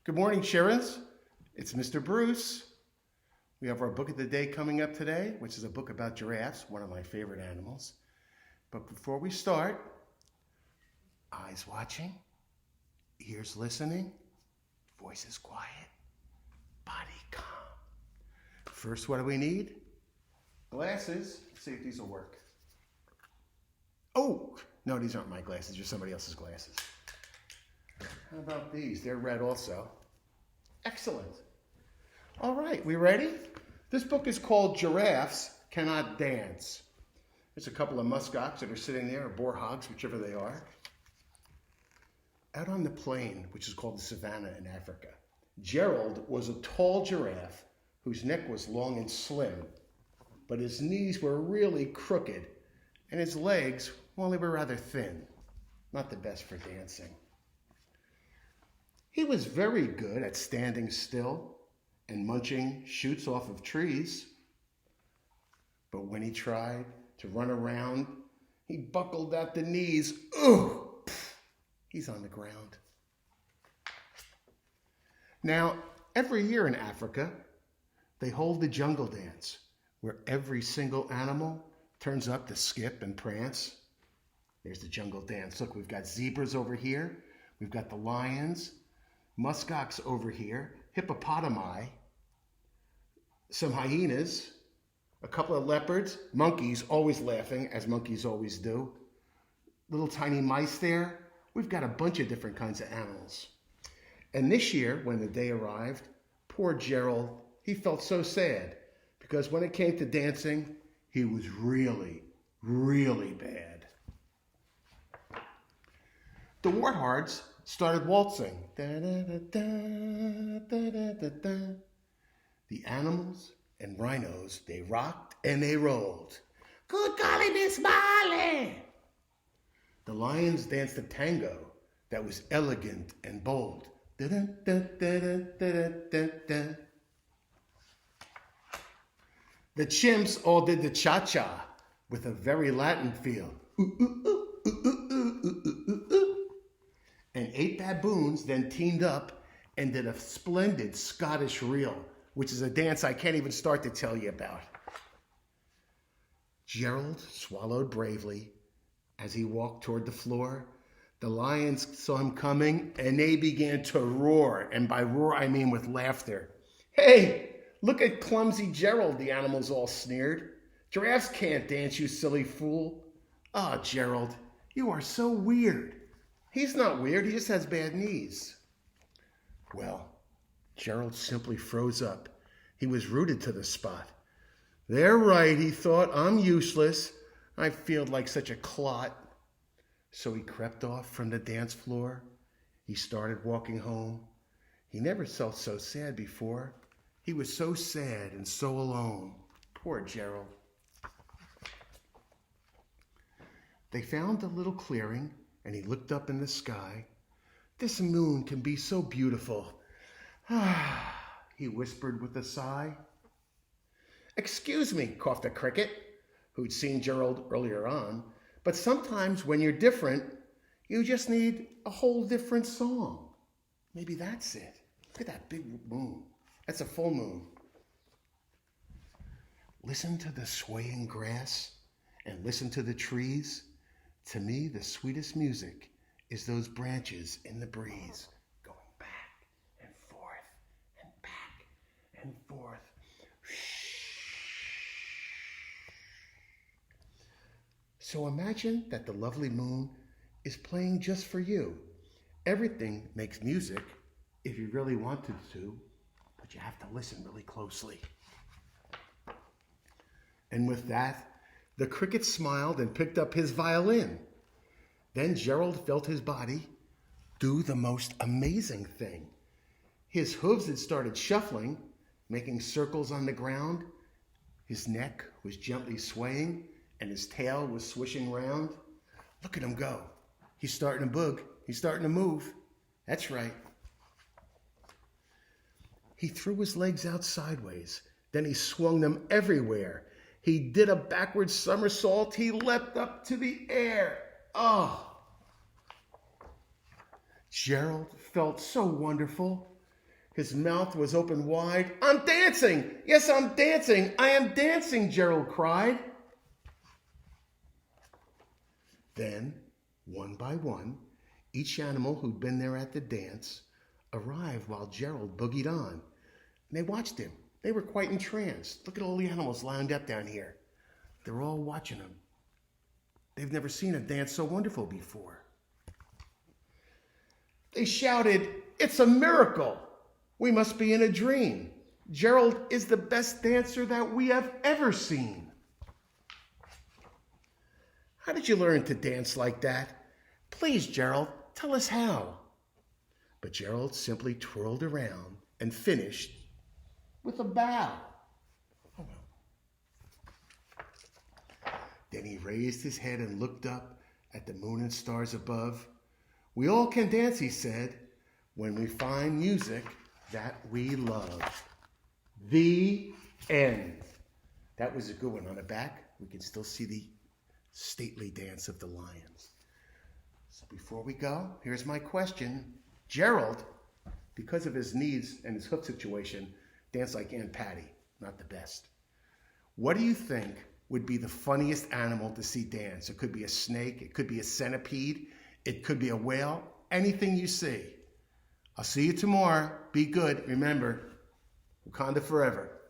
Good morning, Sharons. It's Mr. Bruce. We have our book of the day coming up today, which is a book about giraffes, one of my favorite animals. But before we start, eyes watching, ears listening, voices quiet, body calm. First, what do we need? Glasses. Let's see if these will work. Oh, no, these aren't my glasses. They're somebody else's glasses. How about these? They're red also. Excellent. All right, we ready? This book is called Giraffes Cannot Dance. There's a couple of muskox that are sitting there, or boar hogs, whichever they are. Out on the plain, which is called the savannah in Africa, Gerald was a tall giraffe whose neck was long and slim, but his knees were really crooked, and his legs, well, they were rather thin. Not the best for dancing. He was very good at standing still and munching shoots off of trees. But when he tried to run around, he buckled at the knees. Ooh! He's on the ground. Now, every year in Africa, they hold the jungle dance, where every single animal turns up to skip and prance. There's the jungle dance. Look, we've got zebras over here. We've got the lions. Muskox over here, hippopotami, some hyenas, a couple of leopards, monkeys always laughing, as monkeys always do, little tiny mice there. We've got a bunch of different kinds of animals. And this year, when the day arrived, poor Gerald, he felt so sad because when it came to dancing, he was really, really bad. The warthogs started waltzing. Da, da, da, da, da, da, da. The animals and rhinos, they rocked and they rolled. Good golly, Miss Molly! The lions danced a tango that was elegant and bold. Da, da, da, da, da, da, da, da. The chimps all did the cha-cha with a very Latin feel. Ooh, ooh, ooh, ooh, ooh, ooh, ooh, ooh, ooh. And 8 baboons then teamed up and did a splendid Scottish reel, which is a dance I can't even start to tell you about. Gerald swallowed bravely as he walked toward the floor. The lions saw him coming and they began to roar. And by roar, I mean with laughter. Hey, look at clumsy Gerald, the animals all sneered. Giraffes can't dance, you silly fool. Ah, Gerald, you are so weird. He's not weird, he just has bad knees. Well, Gerald simply froze up. He was rooted to the spot. They're right, he thought, I'm useless. I feel like such a clot. So he crept off from the dance floor. He started walking home. He never felt so sad before. He was so sad and so alone. Poor Gerald. They found a little clearing, and he looked up in the sky. This moon can be so beautiful. Ah, he whispered with a sigh. Excuse me, coughed a cricket, who'd seen Gerald earlier on, but sometimes when you're different, you just need a whole different song. Maybe that's it. Look at that big moon. That's a full moon. Listen to the swaying grass and listen to the trees. To me, the sweetest music is those branches in the breeze going back and forth and back and forth. So imagine that the lovely moon is playing just for you. Everything makes music if you really wanted to, but you have to listen really closely. And with that, the cricket smiled and picked up his violin. Then Gerald felt his body do the most amazing thing. His hooves had started shuffling, making circles on the ground. His neck was gently swaying, and his tail was swishing round. Look at him go. He's starting to boog. He's starting to move. That's right. He threw his legs out sideways. Then he swung them everywhere. He did a backward somersault. He leapt up to the air. Oh! Gerald felt so wonderful. His mouth was open wide. I'm dancing! Yes, I'm dancing! I am dancing, Gerald cried. Then, one by one, each animal who'd been there at the dance arrived while Gerald boogied on. And they watched him. They were quite entranced. Look at all the animals lined up down here. They're all watching him. They've never seen a dance so wonderful before. They shouted, "It's a miracle! We must be in a dream. Gerald is the best dancer that we have ever seen." "How did you learn to dance like that? Please, Gerald, tell us how." But Gerald simply twirled around and finished with a bow. Oh, well. Then he raised his head and looked up at the moon and stars above. "We all can dance," he said, "when we find music that we love." The end. That was a good one. On the back, we can still see the stately dance of the lions. So before we go, here's my question. Gerald, because of his knees and his hip situation, danced like Aunt Patty, not the best. What do you think would be the funniest animal to see dance? It could be a snake, it could be a centipede, it could be a whale, anything you see. I'll see you tomorrow. Be good. Remember, Wakanda forever.